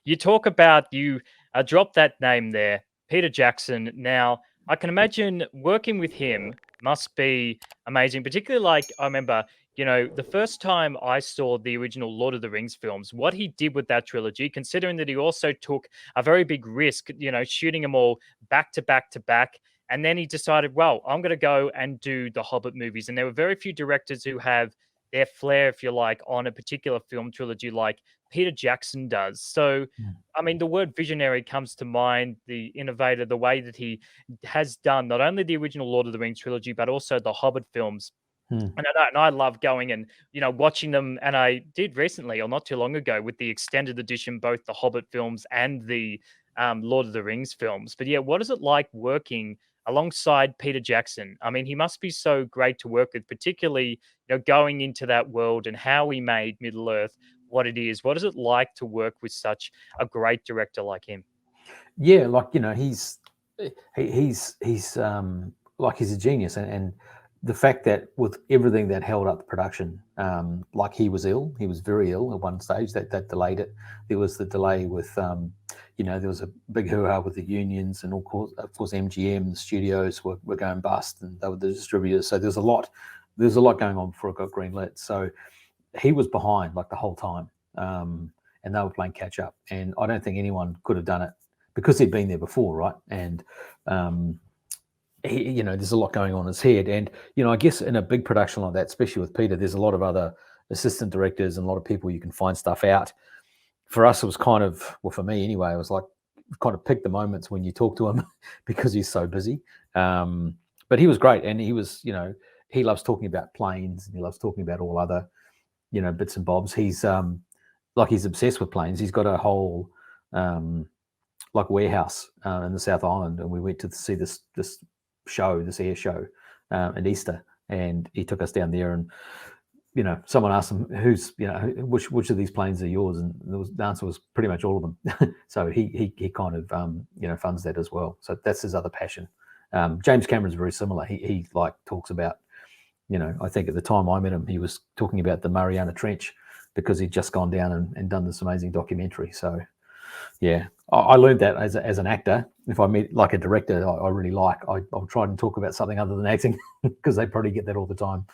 you talk about you dropped that name there, Peter Jackson. Now, I can imagine working with him must be amazing, particularly like I remember, the first time I saw the original Lord of the Rings films, what he did with that trilogy, considering that he also took a very big risk, shooting them all back to back to back. And then he decided, well, I'm going to go and do the Hobbit movies. And there were very few directors who have their flair, if you like, on a particular film trilogy like Peter Jackson does. So, Mm. I mean, the word visionary comes to mind, the innovator, the way that he has done not only the original Lord of the Rings trilogy, but also the Hobbit films. Mm. And I love going and, watching them. And I did recently, or not too long ago, with the extended edition, both the Hobbit films and the Lord of the Rings films. But yeah, what is it like working alongside Peter Jackson? I mean, he must be so great to work with, particularly, going into that world and how he made Middle Earth what it is. What is it like to work with such a great director like him? Yeah, like he's like he's a genius, and the fact that with everything that held up the production, like he was very ill at one stage that delayed it. There was the delay with there was a big hoo-ha with the unions, and of course MGM, the studios were going bust, and they were the distributors. So there's a lot going on before it got greenlit. So he was behind like the whole time, and they were playing catch up. And I don't think anyone could have done it because he'd been there before, right? And there's a lot going on in his head. And I guess in a big production like that, especially with Peter, there's a lot of other assistant directors and a lot of people you can find stuff out. For us, it was kind of, well, for me anyway, it was like kind of pick the moments when you talk to him because he's so busy. But he was great, and he was, he loves talking about planes, and he loves talking about all other, bits and bobs. He's he's obsessed with planes. He's got a whole like warehouse in the South Island, and we went to see this air show at Easter, and he took us down there, and someone asked him who's which of these planes are yours, and the answer was pretty much all of them. So he kind of funds that as well. So that's his other passion. James Cameron's very similar. He like talks about, I think at the time I met him, he was talking about the Mariana Trench because he'd just gone down and done this amazing documentary. So yeah, I learned that as an actor. If I meet like a director I really like, I'll try and talk about something other than acting because they probably get that all the time.